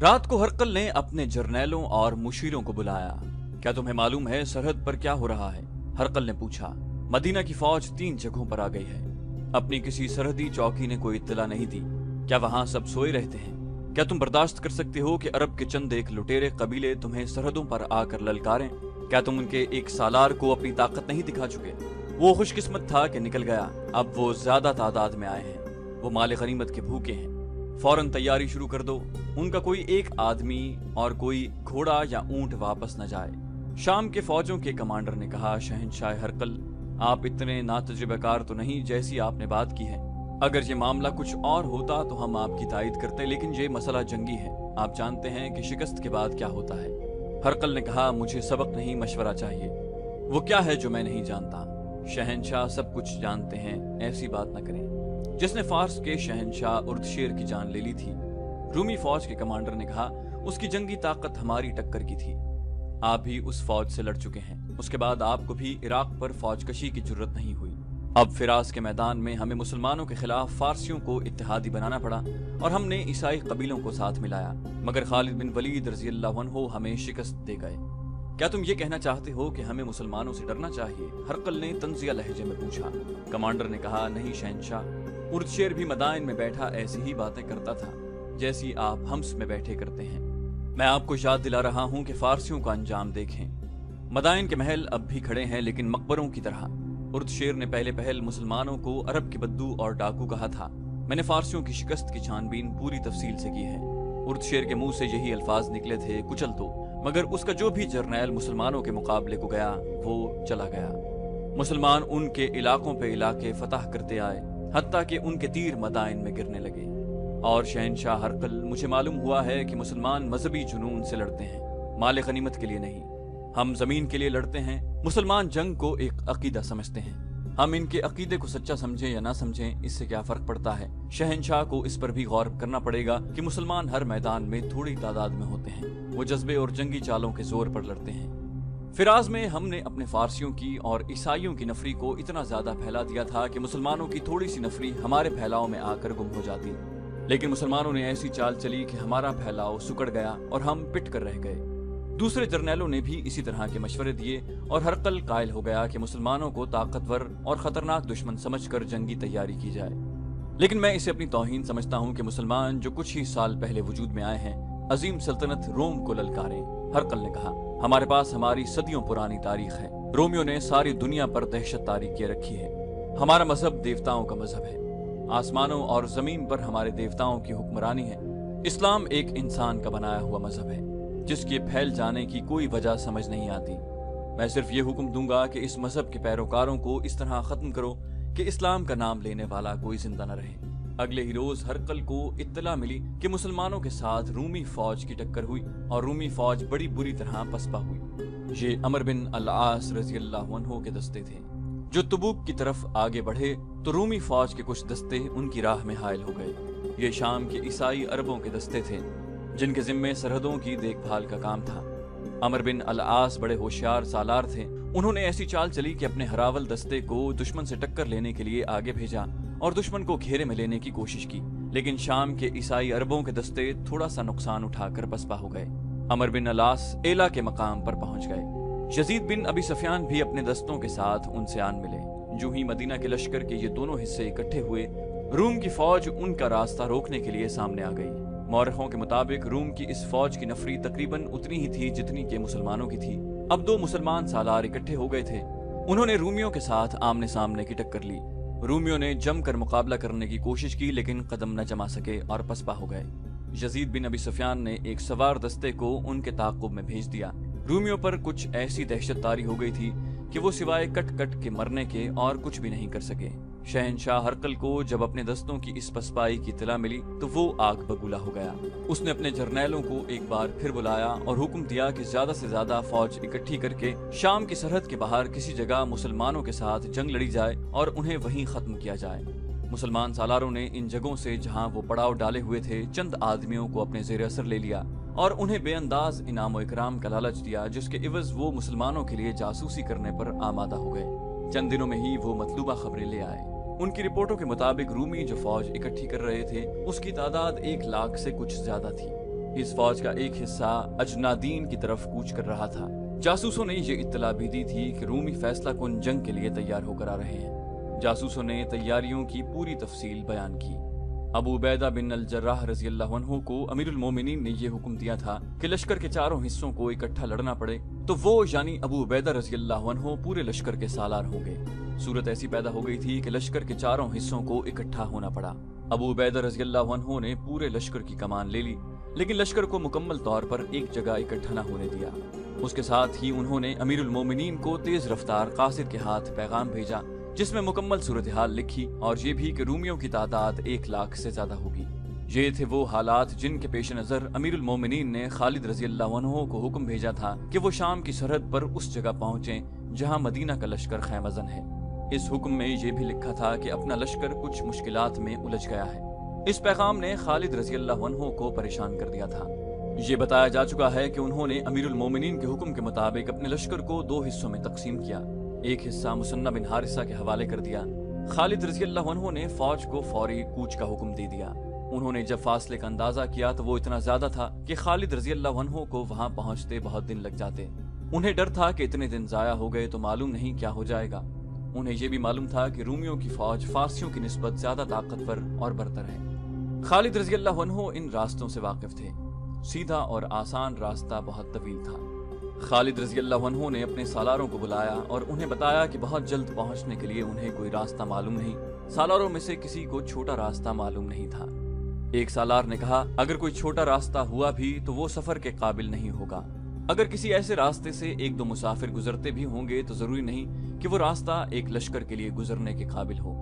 رات کو ہرقل نے اپنے جرنیلوں اور مشیروں کو بلایا۔ کیا تمہیں معلوم ہے سرحد پر کیا ہو رہا ہے؟ ہرقل نے پوچھا۔ مدینہ کی فوج 3 جگہوں پر آ گئی ہے۔ اپنی کسی سرحدی چوکی نے کوئی اطلاع نہیں دی۔ کیا وہاں سب سوئے رہتے ہیں؟ کیا تم برداشت کر سکتے ہو کہ عرب کے چند ایک لٹیرے قبیلے تمہیں سرحدوں پر آ کر للکاریں؟ کیا تم ان کے ایک سالار کو اپنی طاقت نہیں دکھا چکے؟ وہ خوش قسمت تھا کہ نکل گیا، اب وہ زیادہ تعداد میں آئے ہیں، وہ مال غنیمت کے بھوکے ہیں۔ فوراً تیاری شروع کر دو، ان کا کوئی ایک آدمی اور کوئی گھوڑا یا اونٹ واپس نہ جائے۔ شام کے فوجوں کے کمانڈر نے کہا، شہنشاہ ہرقل، آپ اتنے ناتجربہ کار تو نہیں جیسی آپ نے بات کی ہے۔ اگر یہ معاملہ کچھ اور ہوتا تو ہم آپ کی تائید کرتے، لیکن یہ مسئلہ جنگی ہے، آپ جانتے ہیں کہ شکست کے بعد کیا ہوتا ہے۔ ہرقل نے کہا، مجھے سبق نہیں مشورہ چاہیے۔ وہ کیا ہے جو میں نہیں جانتا؟ شہنشاہ سب کچھ جانتے ہیں، ایسی بات نہ کریں۔ جس نے فارس کے شہنشاہ اردشیر کی جان لے لی تھی، رومی فوج کے کمانڈر نے کہا، اس کی جنگی طاقت ہماری ٹکر کی تھی۔ آپ بھی اس فوج سے لڑ چکے ہیں، اس کے بعد آپ کو بھی عراق پر فوج کشی کی جرت نہیں ہوئی۔ اب فراز کے میدان میں ہمیں مسلمانوں کے خلاف فارسیوں کو اتحادی بنانا پڑا اور ہم نے عیسائی قبیلوں کو ساتھ ملایا، مگر خالد بن ولید رضی اللہ عنہ ہمیں شکست دے گئے۔ کیا تم یہ کہنا چاہتے ہو کہ ہمیں مسلمانوں سے ڈرنا چاہیے؟ ہرقل نے طنزیہ لہجے میں پوچھا۔ کمانڈر نے کہا، نہیں شہنشاہ، اردشیر بھی مدائن میں بیٹھا ایسی ہی باتیں کرتا تھا جیسی آپ ہمس میں بیٹھے کرتے ہیں۔ میں آپ کو یاد دلا رہا ہوں کہ فارسیوں کا انجام دیکھیں۔ مدائن کے محل اب بھی کھڑے ہیں، لیکن مقبروں کی طرح۔ اردشیر نے پہلے پہل مسلمانوں کو عرب کے بدو اور ڈاکو کہا تھا۔ میں نے فارسیوں کی شکست کی چھان بین پوری تفصیل سے کی ہے۔ اردشیر کے منہ سے یہی الفاظ نکلے تھے، کچل دو، مگر اس کا جو بھی جرنیل مسلمانوں کے مقابلے کو گیا وہ چلا گیا۔ مسلمان ان کے علاقوں پہ علاقے فتح کرتے آئے، حتیٰ کہ ان کے تیر مدائن میں گرنے لگے۔ اور شہنشاہ ہرقل، مجھے معلوم ہوا ہے کہ مسلمان مذہبی جنون سے لڑتے ہیں، مال غنیمت کے لیے نہیں۔ ہم زمین کے لیے لڑتے ہیں، مسلمان جنگ کو ایک عقیدہ سمجھتے ہیں۔ ہم ان کے عقیدے کو سچا سمجھیں یا نہ سمجھیں، اس سے کیا فرق پڑتا ہے؟ شہنشاہ کو اس پر بھی غور کرنا پڑے گا کہ مسلمان ہر میدان میں تھوڑی تعداد میں ہوتے ہیں، وہ جذبے اور جنگی چالوں کے زور پر لڑتے ہیں۔ فراز میں ہم نے اپنے فارسیوں کی اور عیسائیوں کی نفری کو اتنا زیادہ پھیلا دیا تھا کہ مسلمانوں کی تھوڑی سی نفری ہمارے پھیلاؤ میں آ کر گم ہو جاتی، لیکن مسلمانوں نے ایسی چال چلی کہ ہمارا پھیلاؤ سکڑ گیا اور ہم پٹ کر رہ گئے۔ دوسرے جرنیلوں نے بھی اسی طرح کے مشورے دیے اور ہرقل قائل ہو گیا کہ مسلمانوں کو طاقتور اور خطرناک دشمن سمجھ کر جنگی تیاری کی جائے۔ لیکن میں اسے اپنی توہین سمجھتا ہوں کہ مسلمان جو کچھ ہی سال پہلے وجود میں آئے ہیں، عظیم سلطنت روم کو للکاریں۔ ہرقل نے کہا، ہمارے پاس ہماری صدیوں پرانی تاریخ ہے، رومیوں نے ساری دنیا پر دہشت طاری کیے رکھی ہے۔ ہمارا مذہب دیوتاؤں کا مذہب ہے، آسمانوں اور زمین پر ہمارے دیوتاؤں کی حکمرانی ہے۔ اسلام ایک انسان کا بنایا ہوا مذہب ہے جس کے پھیل جانے کی کوئی وجہ سمجھ نہیں آتی۔ میں صرف یہ حکم دوں گا کہ اس مذہب کے پیروکاروں کو اس طرح ختم کرو کہ اسلام کا نام لینے والا کوئی زندہ نہ رہے۔ اگلے ہی روز ہرقل کو اطلاع ملی کہ مسلمانوں کے ساتھ رومی فوج کی ٹکر ہوئی اور رومی فوج بڑی بری طرح پسپا ہوئی۔ یہ عمر بن العاص رضی اللہ عنہ کے دستے تھے جو تبوک کی طرف آگے بڑھے تو رومی فوج کے کچھ دستے ان کی راہ میں حائل ہو گئے۔ یہ شام کے عیسائی عربوں کے دستے تھے جن کے ذمے سرحدوں کی دیکھ بھال کا کام تھا۔ عمر بن العاص بڑے ہوشیار سالار تھے، انہوں نے ایسی چال چلی کہ اپنے ہراول دستے کو دشمن سے ٹکر لینے کے لیے آگے بھیجا اور دشمن کو گھیرے میں لینے کی کوشش کی، لیکن شام کے عیسائی عربوں کے دستے تھوڑا سا نقصان اٹھا کر پسپا ہو گئے۔ عمر بن العاص ایلا کے مقام پر پہنچ گئے۔ یزید بن ابی سفیان بھی اپنے دستوں کے ساتھ ان سے آن ملے۔ جو ہی مدینہ کے لشکر کے یہ دونوں حصے اکٹھے ہوئے، روم کی فوج ان کا راستہ روکنے کے لیے سامنے آ گئی۔ مورخوں کے مطابق روم کی اس فوج کی نفری تقریباً اتنی ہی تھی جتنی کہ مسلمانوں کی تھی۔ اب 2 مسلمان سالار اکٹھے ہو گئے تھے، انہوں نے رومیوں کے ساتھ آمنے سامنے کی ٹکر لی۔ رومیوں نے جم کر مقابلہ کرنے کی کوشش کی لیکن قدم نہ جما سکے اور پسپا ہو گئے۔ یزید بن ابی سفیان نے ایک سوار دستے کو ان کے تعاقب میں بھیج دیا۔ رومیوں پر کچھ ایسی دہشت طاری ہو گئی تھی کہ وہ سوائے کٹ کٹ کے مرنے کے اور کچھ بھی نہیں کر سکے۔ شہنشاہ ہرقل کو جب اپنے دستوں کی اس پسپائی کی اطلاع ملی تو وہ آگ بگولا ہو گیا۔ اس نے اپنے جرنیلوں کو ایک بار پھر بلایا اور حکم دیا کہ زیادہ سے زیادہ فوج اکٹھی کر کے شام کی سرحد کے باہر کسی جگہ مسلمانوں کے ساتھ جنگ لڑی جائے اور انہیں وہیں ختم کیا جائے۔ مسلمان سالاروں نے ان جگہوں سے جہاں وہ پڑاؤ ڈالے ہوئے تھے چند آدمیوں کو اپنے زیر اثر لے لیا اور انہیں بے انداز انعام و اکرام کا لالچ دیا، جس کے عوض وہ مسلمانوں کے لیے جاسوسی کرنے پر آمادہ ہو گئے۔ چند دنوں میں ہی وہ مطلوبہ خبریں لے آئے۔ ان کی رپورٹوں کے مطابق رومی جو فوج اکٹھی کر رہے تھے اس کی تعداد 1 لاکھ سے کچھ زیادہ تھی۔ इस फौज का एक हिस्सा अजनादीन की तरफ कूच कर रहा था। जासूसों ने ये इत्तला भी दी थी कि रूमी फैसला कुन जंग के लिए तैयार होकर आ रहे हैं। जासूसों ने तैयारियों की पूरी तफसील बयान की। अबू उबैदा बिन अल जर्राह रज़ी अल्लाहु अन्हु को अमीरुल मोमिनीन ने यह हुक्म दिया था कि लश्कर के चारों हिस्सों को इकट्ठा लड़ना पड़े तो वो यानी अबू उबैदा रज़ी अल्लाहु अन्हु पूरे लश्कर के सालार होंगे। सूरत ऐसी पैदा हो गई थी कि लश्कर के चारों हिस्सों को इकट्ठा होना पड़ा। अबू उबैदा रज़ी अल्लाहु अन्हु ने पूरे लश्कर की कमान ले ली, लेकिन लश्कर को मुकम्मल तौर पर एक जगह इकट्ठा न होने दिया। उसके साथ ही उन्होंने अमीरुल मोमिनीन को तेज रफ्तार कासिद के हाथ पैगाम भेजा जिसमें मुकम्मल सूरत हाल लिखी और ये भी कि रूमियों की तादाद 1 लाख से ज्यादा होगी। ये थे वो हालात जिनके पेश नजर अमीरुल मोमिनीन ने खालिद रज़ी अल्लाहु अन्हु को हुक्म भेजा था कि वो शाम की सरहद पर उस जगह पहुंचें जहां मदीना का लश्कर खैमजन है। इस हुक्म में ये भी लिखा था कि अपना लश्कर कुछ मुश्किलात में उलझ गया है। इस पैगाम ने खालिद रज़ी अल्लाहु अन्हु को परेशान कर दिया था। ये बताया जा चुका है कि उन्होंने अमीरुल मोमिनीन के हुक्म के मुताबिक अपने लश्कर को 2 हिस्सों में तकसीम किया। एक हिस्सा मुसन्ना बिन हारिसा के हवाले कर दिया। खालिद रज़ी अल्लाहु अन्हु ने फौज को फौरी कूच का हुक्म दे दिया। उन्होंने जब फासले का अंदाजा किया तो वो इतना ज्यादा था कि खालिद रज़ी अल्लाहु अन्हु को वहां पहुंचते बहुत दिन लग जाते। उन्हें डर था कि इतने दिन जाया हो गए तो मालूम नहीं क्या हो जाएगा। उन्हें यह भी मालूम था कि रूमियों की फौज फारसियों की निस्बत ज्यादा ताकतवर और बरतर है। खालिद रज़ी अल्लाहु अन्हु इन रास्तों से वाकिफ थे। सीधा और आसान रास्ता बहुत तवील था। खालिद रज़ी अल्लाहु अन्हु ने अपने सालारों को बुलाया और उन्हें बताया कि बहुत जल्द पहुंचने के लिए उन्हें कोई रास्ता मालूम नहीं। सालारों में से किसी को छोटा रास्ता मालूम नहीं था। एक सालार ने कहा, अगर कोई छोटा रास्ता हुआ भी तो वो सफर के काबिल नहीं होगा। अगर किसी ऐसे रास्ते से 1-2 मुसाफिर गुजरते भी होंगे तो जरूरी नहीं कि वो रास्ता एक लश्कर के लिए गुजरने के काबिल हो।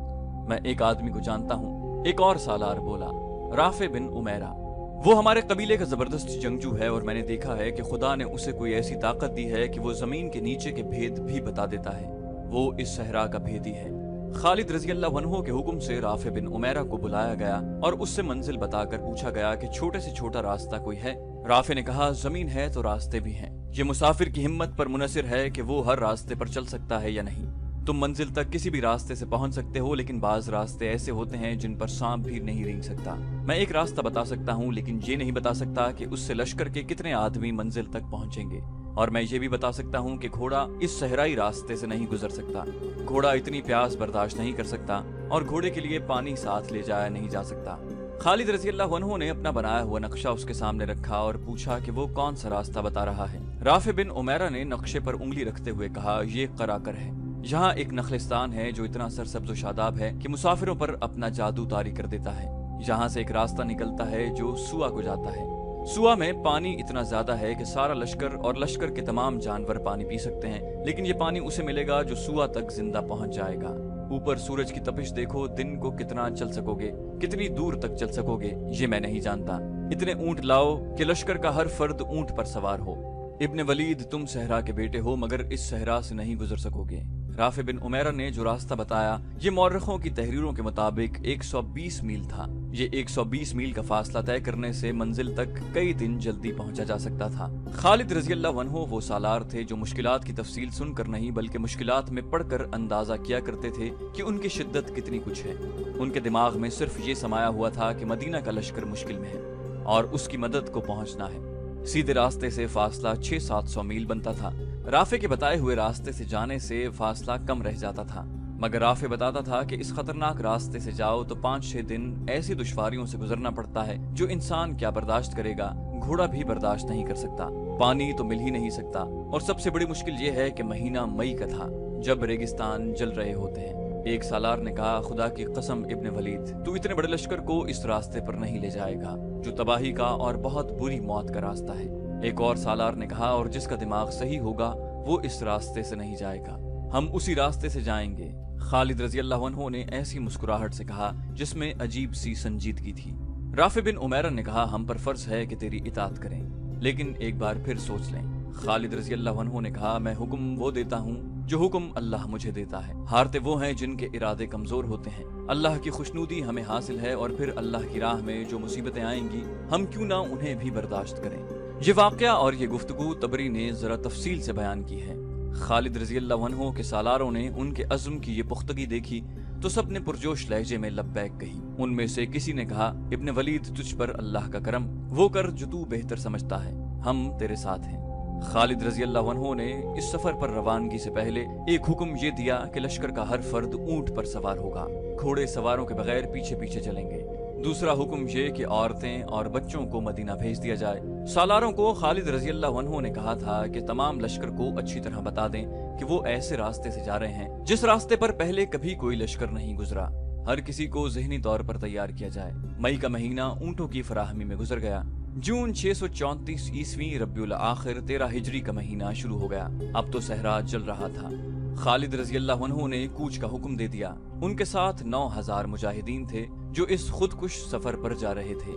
मैं एक आदमी को जानता हूँ, एक और सालार बोला, राफे बिन उमैरा। वो हमारे कबीले का जबरदस्त जंगजू है और मैंने देखा है कि खुदा ने उसे कोई ऐसी ताकत दी है कि वो जमीन के नीचे के भेद भी बता देता है। वो इस सहरा का भेदी है। खालिद रज़ी अल्लाहु अन्हु के हुक्म से राफे बिन उमैरा को बुलाया गया और उससे मंजिल बताकर पूछा गया कि छोटे से छोटा रास्ता कोई है। राफे ने कहा, जमीन है तो रास्ते भी हैं। ये मुसाफिर की हिम्मत पर मुनसिर है कि वो हर रास्ते पर चल सकता है या नहीं। तुम मंजिल तक किसी भी रास्ते से पहुंच सकते हो, लेकिन बाज रास्ते ऐसे होते हैं जिन पर सांप भी नहीं रेंग सकता। मैं एक रास्ता बता सकता हूँ, लेकिन ये नहीं बता सकता कि उससे लश्कर के कितने आदमी मंजिल तक पहुंचेंगे। और मैं ये भी बता सकता हूँ कि घोड़ा इस सहराई रास्ते से नहीं गुजर सकता। घोड़ा इतनी प्यास बर्दाश्त नहीं कर सकता और घोड़े के लिए पानी साथ ले जाया नहीं जा सकता। खालिद रज़ी अल्लाहु अन्हु ने अपना बनाया हुआ नक्शा उसके सामने रखा और पूछा कि वो कौन सा रास्ता बता रहा है। राफे बिन उमैरा ने नक्शे पर उंगली रखते हुए कहा, ये कराकर है। यहाँ एक नखलिस्तान है जो इतना सरसब्ज शादाब है कि मुसाफिरों पर अपना जादू तारी कर देता है। यहाँ से एक रास्ता निकलता है जो सुआ को जाता है। सुआ में पानी इतना ज्यादा है कि सारा लश्कर और लश्कर के तमाम जानवर पानी पी सकते हैं, लेकिन ये पानी उसे मिलेगा जो सुआ तक जिंदा पहुंच जाएगा। ऊपर सूरज की तपिश देखो, दिन को कितना चल सकोगे, कितनी दूर तक चल सकोगे, ये मैं नहीं जानता। इतने ऊंट लाओ कि लश्कर का हर फर्द ऊंट पर सवार हो। इब्ने वलीद, तुम सहरा के बेटे हो मगर इस सहरा से नहीं गुजर सकोगे। राफे बिन उमैरा ने जो रास्ता बताया ये मौरखों की तहरीरों के मुताबिक 120 मील था। ये 120 मील का फासला तय करने से मंजिल तक कई दिन जल्दी पहुंचा जा सकता था। खालिद रज़ी अल्लाहु अन्हु वो सालार थे जो मुश्किलात की तफसील सुनकर नहीं बल्कि मुश्किलात में पढ़कर अंदाजा किया करते थे कि उनकी शिद्दत कितनी कुछ है। उनके दिमाग में सिर्फ ये समाया हुआ था कि मदीना का लश्कर मुश्किल में है और उसकी मदद को पहुंचना है। सीधे रास्ते से फासला 600-700 मील बनता था। राफे के बताए हुए रास्ते से जाने से फासला कम रह जाता था, मगर राफे बताता था कि इस खतरनाक रास्ते से जाओ तो 5-6 दिन ऐसी दुश्वारियों से गुजरना पड़ता है जो इंसान क्या बर्दाश्त करेगा, घोड़ा भी बर्दाश्त नहीं कर सकता। पानी तो मिल ही नहीं सकता और सबसे बड़ी मुश्किल ये है कि महीना मई का था जब रेगिस्तान जल रहे होते हैं। एक सालार ने कहा, खुदा की कसम इब्ने वलीद, तू इतने बड़े लश्कर को इस रास्ते पर नहीं ले जाएगा जो तबाही का और बहुत बुरी मौत का रास्ता है। एक और सालार ने कहा, और जिसका दिमाग सही होगा वो इस रास्ते से नहीं जाएगा, हम उसी रास्ते से जाएंगे। खालिद रज़ी अल्लाहु अन्हु ने ऐसी मुस्कुराहट से कहा जिसमें अजीब सी संजीदगी थी। राफे बिन उमैरा ने कहा, हम पर फर्ज है कि तेरी इताअत करें, लेकिन एक बार फिर सोच लें। खालिद रज़ी अल्लाहु अन्हु ने कहा, मैं हुक्म वो देता हूँ जो हुक्म अल्लाह मुझे देता है। हारते वो हैं जिनके इरादे कमजोर होते हैं। अल्लाह की खुशनूदी हमें हासिल है और फिर अल्लाह की राह में जो मुसीबतें आएंगी हम क्यों ना उन्हें भी बर्दाश्त करें। ये वाक़या और ये गुफ्तगू तबरी ने जरा तफसील से बयान की है। खालिद रज़ी अल्लाहु अन्हु के सालारों ने उनके अज़्म की ये पुख्तगी देखी तो सब ने पुरजोश लहजे में लब्बैक कही। उनमें से किसी ने कहा, इब्ने वलीद, तुझ पर अल्लाह का करम, वो कर जो तू बेहतर समझता है, हम तेरे साथ हैं। खालिद रजी अल्लाह अन्हु ने इस सफर पर रवानगी से पहले एक हुक्म ये दिया कि लश्कर का हर फर्द ऊंट पर सवार होगा, घोड़े सवारों के बगैर पीछे पीछे चलेंगे। दूसरा हुक्म ये कि औरतें और बच्चों को मदीना भेज दिया जाए। सालारों को खालिद रजी अल्लाह अन्हु ने कहा था कि तमाम लश्कर को अच्छी तरह बता दें कि वो ऐसे रास्ते से जा रहे हैं जिस रास्ते पर पहले कभी कोई लश्कर नहीं गुजरा। हर किसी को ज़हनी तौर पर तैयार किया जाए। मई का महीना ऊंटों की फराहमी में गुजर गया। जून 634 ईस्वी रब्बिउल आखिर 13 हिजरी का महीना शुरू हो गया। अब तो सहरा जल रहा था। खालिद रजी अल्लाह अन्हु ने कूच का हुक्म दे दिया। उनके साथ 9000 मुजाहिदीन थे जो इस खुदकुश सफर पर जा रहे थे।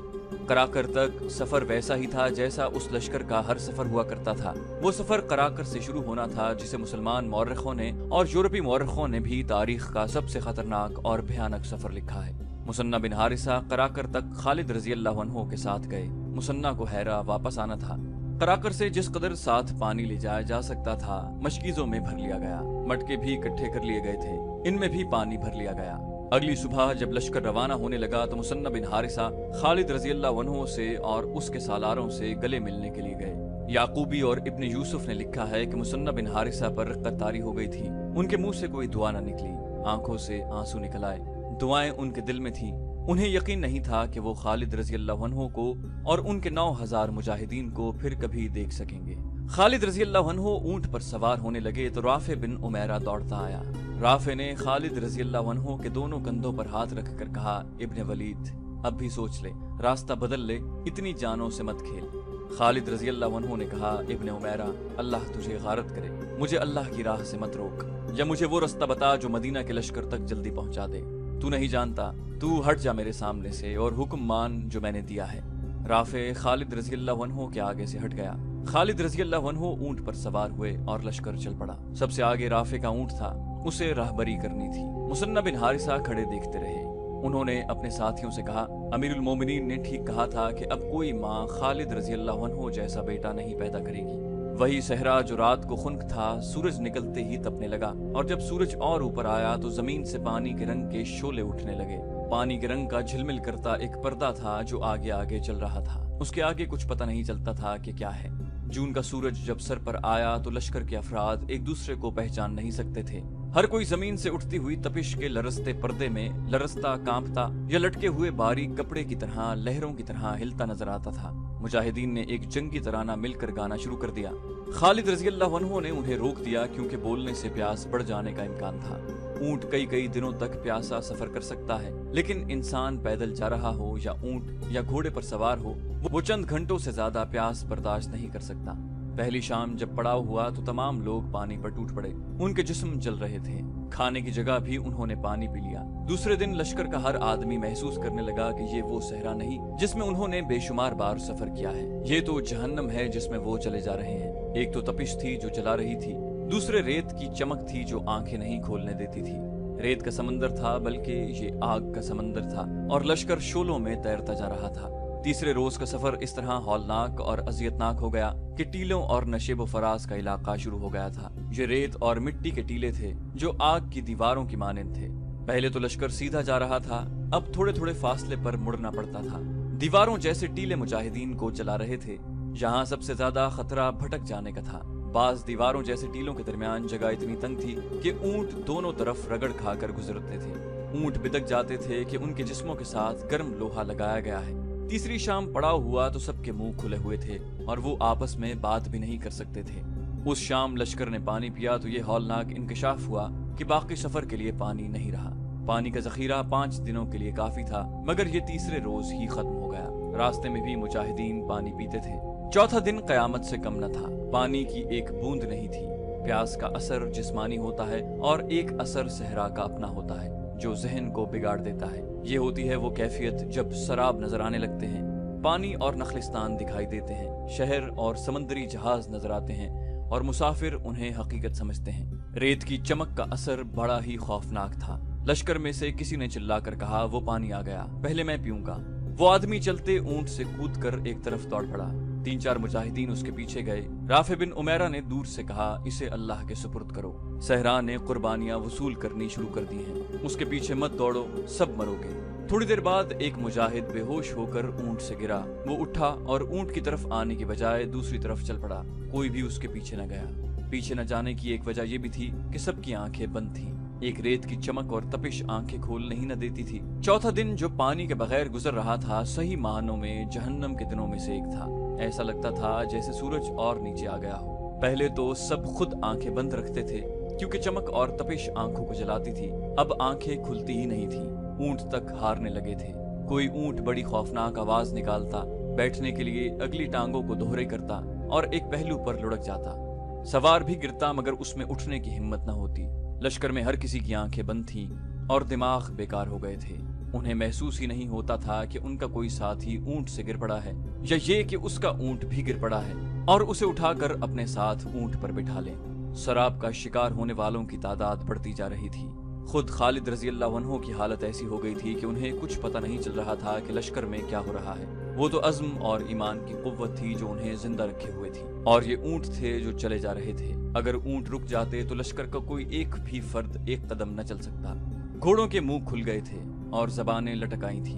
कराकर तक सफर वैसा ही था जैसा उस लश्कर का हर सफर हुआ करता था। वो सफर कराकर से शुरू होना था, जिसे मुसलमान मौरखों ने और यूरोपी मौरखों ने भी तारीख का सबसे खतरनाक और भयानक सफर लिखा है। मुसन्ना बिन हारिसा कराकर तक खालिद रजी अल्लाह अन्हु के साथ गए। मुसन्ना को हैरा वापस आना था। कराकर से जिस कदर साथ पानी ले जाया जा सकता था, मशकीजों में भर लिया गया। मटके भी इकट्ठे कर लिए गए थे, इनमें भी पानी भर लिया गया। अगली सुबह जब लश्कर रवाना होने लगा तो मुसन्ना बिन हारिसा खालिद रजी अल्लाह अन्हु से और उसके सालारों से गले मिलने के लिए गए। याकूबी और इब्ने यूसुफ ने लिखा है कि मुसन्ना बिन हारिसा पर कत्तारी हो गई थी। उनके मुंह से कोई दुआ न निकली, आंखों से आंसू निकल आए। दुआएं उनके दिल में थीं। उन्हें यकीन नहीं था कि वो खालिद रजी अल्लाह अन्हु को और उनके 9000 मुजाहिदीन को फिर कभी देख सकेंगे। खालिद रजी अल्लाह अन्हु ऊंट पर सवार होने लगे तो राफे बिन उमैरा दौड़ता आया। राफे ने खालिद रजी अल्लाह अन्हु के दोनों कंधों पर हाथ रखकर कहा, इब्ने वलीद, अब भी सोच ले, रास्ता बदल ले, इतनी जानों से मत खेल। खालिद रजी अल्लाह अन्हु ने कहा, इब्ने उमैरा, अल्लाह तुझे गारत करे, मुझे अल्लाह की राह से मत रोक, या मुझे वो रास्ता बता जो मदीना के लश्कर तक जल्दी पहुंचा दे। तू नहीं जानता, तू हट जा मेरे सामने से और हुक्म मान जो मैंने दिया है। राफे खालिद रजी अल्लाह अन्हु के आगे से हट गया। खालिद रजी अल्लाह अन्हु ऊंट पर सवार हुए और लश्कर चल पड़ा। सबसे आगे राफे का ऊंट था, उसे राहबरी करनी थी। मुसन्ना बिन हारिसा खड़े देखते रहे। उन्होंने अपने साथियों से कहा, अमीरुल मोमिनीन ने ठीक कहा था कि अब कोई माँ खालिद रजी अल्लाह अन्हु जैसा बेटा नहीं पैदा करेगी। वही सहरा जो रात को खुनक था, सूरज निकलते ही तपने लगा, और जब सूरज और ऊपर आया तो जमीन से पानी के रंग के शोले उठने लगे। पानी के रंग का झिलमिल करता एक पर्दा था जो आगे आगे चल रहा था। उसके आगे कुछ पता नहीं चलता था कि क्या है। जून का सूरज जब सर पर आया तो लश्कर के अफराद एक दूसरे को पहचान नहीं सकते थे। हर कोई जमीन से उठती हुई तपिश के लरसते पर्दे में लरसता, कांपता या लटके हुए बारीक कपड़े की तरह, लहरों की तरह हिलता नजर आता था। मुजाहिदीन ने एक जंगी तराना मिलकर गाना शुरू कर दिया। खालिद रजी अल्लाह अन्हु ने उन्हें रोक दिया क्योंकि बोलने से प्यास बढ़ जाने का इम्कान था। ऊंट कई कई दिनों तक प्यासा सफर कर सकता है, लेकिन इंसान पैदल जा रहा हो या ऊंट या घोड़े पर सवार हो, वो चंद घंटों से ज्यादा प्यास बर्दाश्त नहीं कर सकता। पहली शाम जब पड़ाव हुआ तो तमाम लोग पानी पर टूट पड़े। उनके जिस्म जल रहे थे। खाने की जगह भी उन्होंने पानी पी लिया। दूसरे दिन लश्कर का हर आदमी महसूस करने लगा कि ये वो सहरा नहीं जिसमें उन्होंने बेशुमार बार सफर किया है। ये तो जहन्नम है जिसमें वो चले जा रहे हैं। एक तो तपिश थी जो जला रही थी, दूसरे रेत की चमक थी जो आंखें नहीं खोलने देती थी। रेत का समंदर था बल्कि ये आग का समंदर था, और लश्कर शोलों में तैरता जा रहा था। तीसरे रोज का सफर इस तरह हौलनाक और अजियतनाक हो गया कि टीलों और नशेबो फराज का इलाका शुरू हो गया था। ये रेत और मिट्टी के टीले थे जो आग की दीवारों की मानंद थे। पहले तो लश्कर सीधा जा रहा था, अब थोड़े थोड़े फासले पर मुड़ना पड़ता था। दीवारों जैसे टीले मुजाहिदीन को चला रहे थे। यहाँ सबसे ज्यादा खतरा भटक जाने का था। बाज दीवारों जैसे टीलों के दरमियान जगह इतनी तंग थी कि ऊंट दोनों तरफ रगड़ खाकर गुजरते थे। ऊंट बिदक जाते थे कि उनके जिस्मों के साथ गर्म लोहा लगाया गया है। तीसरी शाम पड़ाव हुआ तो सबके मुंह खुले हुए थे और वो आपस में बात भी नहीं कर सकते थे। उस शाम लश्कर ने पानी पिया तो ये हौलनाक इंकशाफ हुआ कि बाकी सफर के लिए पानी नहीं रहा। पानी का जखीरा 5 दिनों के लिए काफी था, मगर ये तीसरे रोज ही खत्म हो गया। रास्ते में भी मुजाहिदीन पानी पीते थे। चौथा दिन कयामत से कम न था। पानी की एक बूंद नहीं थी। प्यास का असर जिस्मानी होता है और एक असर सहरा का अपना होता है जो जहन को बिगाड़ देता है। ये होती है वो कैफियत जब शराब नजर आने लगते हैं, पानी और नखलिस्तान दिखाई देते हैं, शहर और समंदरी जहाज नजर आते हैं और मुसाफिर उन्हें हकीकत समझते हैं। रेत की चमक का असर बड़ा ही खौफनाक था। लश्कर में से किसी ने चिल्लाकर कहा, वो पानी आ गया, पहले मैं पीऊंगा। वो आदमी चलते ऊंट से कूदकर एक तरफ दौड़ पड़ा। 3-4 मुजाहिदीन उसके पीछे गए। राफे बिन उमैरा ने दूर से कहा, इसे अल्लाह के सुपुर्द करो, सहरा ने कुर्बानियां वसूल करनी शुरू कर दी हैं, उसके पीछे मत दौड़ो, सब मरोगे। थोड़ी देर बाद एक मुजाहिद बेहोश होकर ऊंट से गिरा। वो उठा और ऊंट की तरफ आने की बजाय दूसरी तरफ चल पड़ा। कोई भी उसके पीछे न गया। पीछे न जाने की एक वजह यह भी थी कि सबकी आंखें बंद थीं। एक रेत की चमक और तपिश आंखें खोलने ही न देती थी। चौथा दिन जो पानी के बगैर गुजर रहा था, सही मायनों में जहन्नम के दिनों में से एक था। ऐसा लगता था जैसे सूरज और नीचे आ गया हो। पहले तो सब खुद आंखें बंद रखते थे क्योंकि चमक और तपिश आंखों को जलाती थी। अब आंखें खुलती ही नहीं थी। ऊंट तक हारने लगे थे। कोई ऊंट बड़ी खौफनाक आवाज निकालता, बैठने के लिए अगली टांगों को दोहरे करता और एक पहलू पर लुढ़क जाता। सवार भी गिरता मगर उसमें उठने की हिम्मत न होती। लश्कर में हर किसी की आंखें बंद थीं और दिमाग बेकार हो गए थे। उन्हें महसूस ही नहीं होता था कि उनका कोई साथी ऊंट से गिर पड़ा है या ये कि उसका ऊंट भी गिर पड़ा है और उसे उठाकर अपने साथ ऊंट पर बिठा लें। शराब का शिकार होने वालों की तादाद बढ़ती जा रही थी। खुद खालिद रजी अल्लाह अन्हु की हालत ऐसी हो गई थी कि उन्हें कुछ पता नहीं चल रहा था कि लश्कर में क्या हो रहा है। वो तो अज़्म और ईमान की कुव्वत थी जो उन्हें जिंदा रखे हुए थी, और ये ऊंट थे जो चले जा रहे थे। अगर ऊंट रुक जाते तो लश्कर का कोई एक भी फर्द एक कदम न चल सकता। घोड़ों के मुंह खुल गए थे और जबानें लटक आई थी।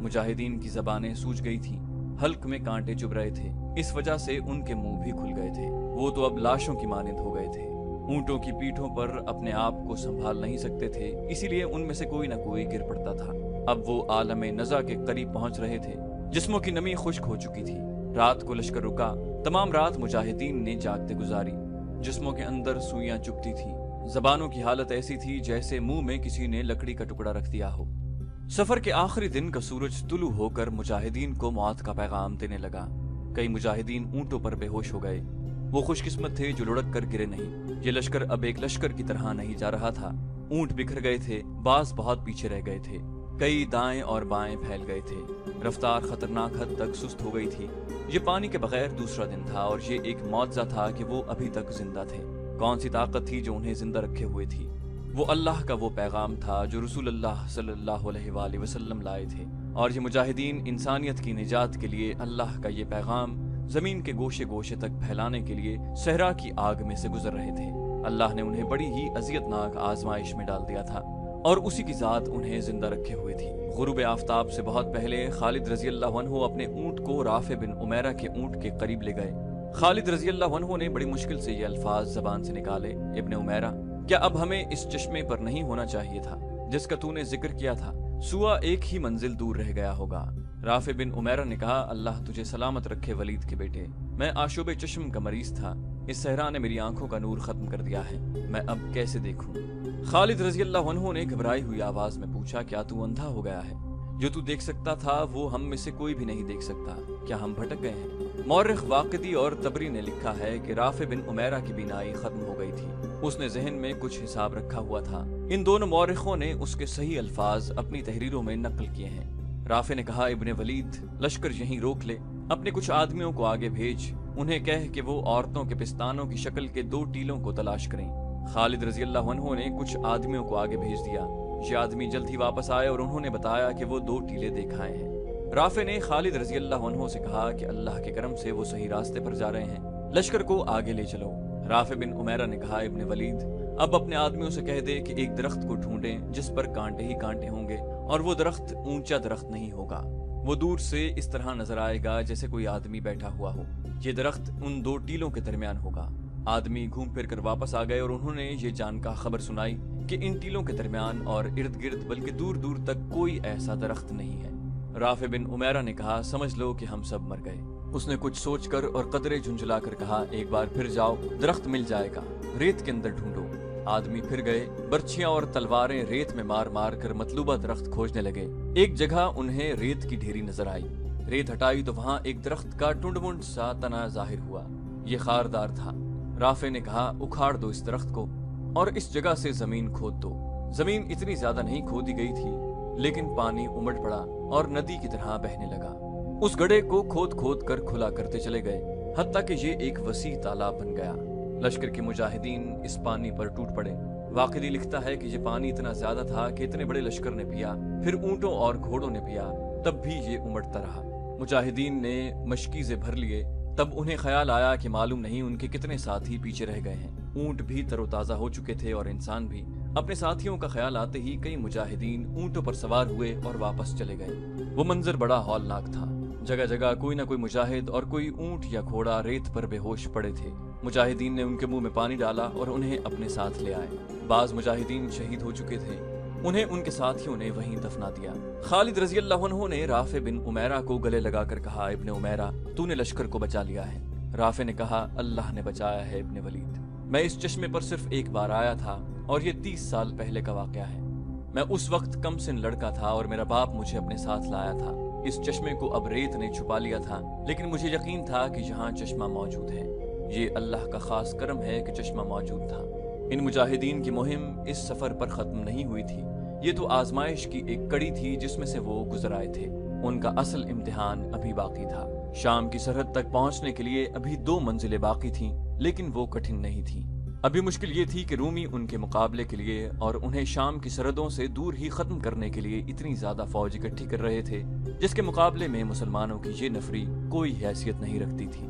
मुजाहिदीन की जबानें सूज गई थी। हल्क में कांटे चुभ रहे थे, इस वजह से उनके मुंह भी खुल गए थे। वो तो अब लाशों की मानंद हो गए थे। ऊंटों की पीठों पर अपने आप को संभाल नहीं सकते थे, इसीलिए उनमें से कोई न कोई गिर पड़ता था। अब वो आलमे नज़ा के करीब पहुंच रहे थे। जिस्मों की नमी खुश्क हो चुकी थी। रात को लश्कर रुका। तमाम रात मुजाहिदीन ने जागते गुजारी। जिस्मों के अंदर सुइयां चुभती थी। जबानों की हालत ऐसी थी जैसे मुंह में किसी ने लकड़ी का टुकड़ा रख दिया हो। सफर के आखिरी दिन का सूरज तुलू होकर मुजाहिदीन को मौत का पैगाम देने लगा। कई मुजाहिदीन ऊंटों पर बेहोश हो गए। वो खुशकिस्मत थे जो लुढ़क कर गिरे नहीं। ये लश्कर अब एक लश्कर की तरह नहीं जा रहा था। ऊंट बिखर गए थे, बाज बहुत पीछे रह गए थे, कई दाएं और बाएं फैल गए थे। रफ्तार खतरनाक हद तक सुस्त हो गई थी। ये पानी के बगैर दूसरा दिन था और ये एक मौजज़ा था कि वो अभी तक जिंदा थे। कौन सी ताकत थी जो उन्हें जिंदा रखे हुए थी? वो अल्लाह का वो पैगाम था जो रसूलुल्लाह सल्लल्लाहु अलैहि वसल्लम लाए थे। और ये मुजाहिदीन इंसानियत की निजात के लिए अल्लाह का ये पैगाम जमीन के गोशे गोशे तक फैलाने के लिए सहरा की आग में से गुजर रहे थे। अल्लाह ने उन्हें बड़ी ही अजियतनाक आजमाइश में डाल दिया था और उसी की जात उन्हें जिंदा रखे हुए थी। गुरूब आफ्ताब से बहुत पहले खालिद रजी अल्लाह अन्हु अपने ऊंट को राफे बिन उमैरा के ऊंट के करीब ले गए। खालिद रजी अल्लाह अन्हु ने बड़ी मुश्किल से ये अल्फाज जबान से निकाले, इब्ने उमैरा, क्या अब हमें इस चश्मे पर नहीं होना चाहिए था जिसका तूने जिक्र किया था? सुआ एक ही मंजिल दूर रह गया होगा। राफे बिन उमैरा ने कहा, अल्लाह तुझे सलामत रखे वलीद के बेटे। मैं आशुबे चश्म का मरीज था। इस सहरा ने मेरी आंखों का नूर खत्म कर दिया है। मैं अब कैसे देखूं? खालिद रजी अल्लाह अन्हु ने घबराई हुई आवाज में पूछा, क्या तू अंधा हो गया है? जो तू देख सकता था वो हम में से कोई भी नहीं देख सकता। क्या हम भटक गए हैं? मौरिख वाक़िदी और तबरी ने लिखा है कि राफे बिन उमैरा की बीनाई खत्म हो गई थी। उसने जहन में कुछ हिसाब रखा हुआ था। इन दोनों मौरिखों ने उसके सही अल्फाज अपनी तहरीरों में नकल किए हैं। राफे ने कहा, इब्ने वलीद, लश्कर यहीं रोक ले। अपने कुछ आदमियों को आगे भेज। उन्हें कह कि वो औरतों के पिस्तानों की शक्ल के 2 टीलों को तलाश करें। खालिद रजी अल्लाह अन्हु ने कुछ आदमियों को आगे भेज दिया। ये आदमी जल्द ही वापस आए और उन्होंने बताया कि वो 2 टीले देखाए हैं। राफे ने खालिद रजी अल्लाह अन्हु से कहा कि अल्लाह के करम से वो सही रास्ते पर जा रहे हैं, लश्कर को आगे ले चलो। राफे बिन उमैरा ने कहा, इब्ने वलीद, अब अपने आदमियों से कह दे कि एक दरख्त को ढूंढें जिस पर कांटे ही कांटे होंगे और वो दरख्त ऊंचा दरख्त नहीं होगा। वो दूर से इस तरह नजर आएगा जैसे कोई आदमी बैठा हुआ हो। ये दरख्त उन 2 टीलों के दरमियान होगा। आदमी घूम फिर कर वापस आ गए और उन्होंने ये जानकर खबर सुनाई कि इन टीलों के दरमियान और इर्द गिर्द बल्कि दूर दूर तक कोई ऐसा दरख्त नहीं है। राफे बिन उमैरा ने कहा, समझ लो कि हम सब मर गए। उसने कुछ सोचकर और कदरे झुंझलाकर कहा, एक बार फिर जाओ, दरख्त मिल जाएगा, रेत के अंदर ढूंढो। आदमी फिर गए। बर्छियां और तलवारें रेत में मार मार कर मतलूबा दरख्त खोजने लगे। एक जगह उन्हें रेत की ढेरी नजर आई। रेत हटाई तो वहां एक दरख्त का टुंड-मुंड सा तना जाहिर हुआ। ये खारदार था। राफे ने कहा, उखाड़ दो इस दरख्त को और इस जगह से जमीन खोद दो। जमीन इतनी ज्यादा नहीं खोदी गई थी, लेकिन पानी उमड़ पड़ा और नदी की तरह बहने लगा। उस गड्ढे को खोद खोद कर खुला करते चले गए, हत्ता कि ये एक वसी तालाब बन गया। लश्कर के मुजाहिदीन इस पानी पर टूट पड़े। वाक़िदी लिखता है कि ये पानी इतना ज्यादा था कि इतने बड़े लश्कर ने पिया, फिर ऊंटों और घोड़ों ने पिया, तब भी ये उमड़ता रहा। मुजाहिदीन ने मशकीज़े भर लिए, तब उन्हें ख्याल आया कि मालूम नहीं उनके कितने साथी पीछे रह गए हैं। ऊंट भी तरोताजा हो चुके थे और इंसान भी। अपने साथियों का ख्याल आते ही कई मुजाहिदीन ऊंटों पर सवार हुए और वापस चले गए। वो मंजर बड़ा हौलनाक था। जगह जगह कोई ना कोई मुजाहिद और कोई ऊंट या घोड़ा रेत पर बेहोश पड़े थे। मुजाहिदीन ने उनके मुंह में पानी डाला और उन्हें अपने साथ ले आए। बाज मुजाहिदीन शहीद हो चुके थे, उन्हें उनके साथियों ने वहीं दफना दिया। खालिद रजी अल्लाह अन्हु ने राफे बिन उमैरा को गले लगाकर कहा, इब्ने उमैरा, तूने लश्कर को बचा लिया है। राफे ने कहा, अल्लाह ने बचाया है इब्ने वलीद। मैं इस चश्मे पर सिर्फ एक बार आया था और ये 30 साल पहले का वाकया है। मैं उस वक्त कम सिन लड़का था और मेरा बाप मुझे अपने साथ लाया था। इस चश्मे को अब रेत ने छुपा लिया था, लेकिन मुझे यकीन था कि यहाँ चश्मा मौजूद है। ये अल्लाह का खास करम है कि चश्मा मौजूद था। इन मुजाहिदीन की मुहिम इस सफर पर खत्म नहीं हुई थी। ये तो आजमाइश की एक कड़ी थी जिसमें से वो गुजर आए थे। उनका असल इम्तिहान अभी बाकी था। शाम की सरहद तक पहुंचने के लिए अभी 2 मंजिलें बाकी थीं, लेकिन वो कठिन नहीं थी। अभी मुश्किल ये थी कि रूमी उनके मुकाबले के लिए और उन्हें शाम की सरहदों से दूर ही खत्म करने के लिए इतनी ज्यादा फौज इकट्ठी कर रहे थे, जिसके मुकाबले में मुसलमानों की ये नफरी कोई हैसियत नहीं रखती थी।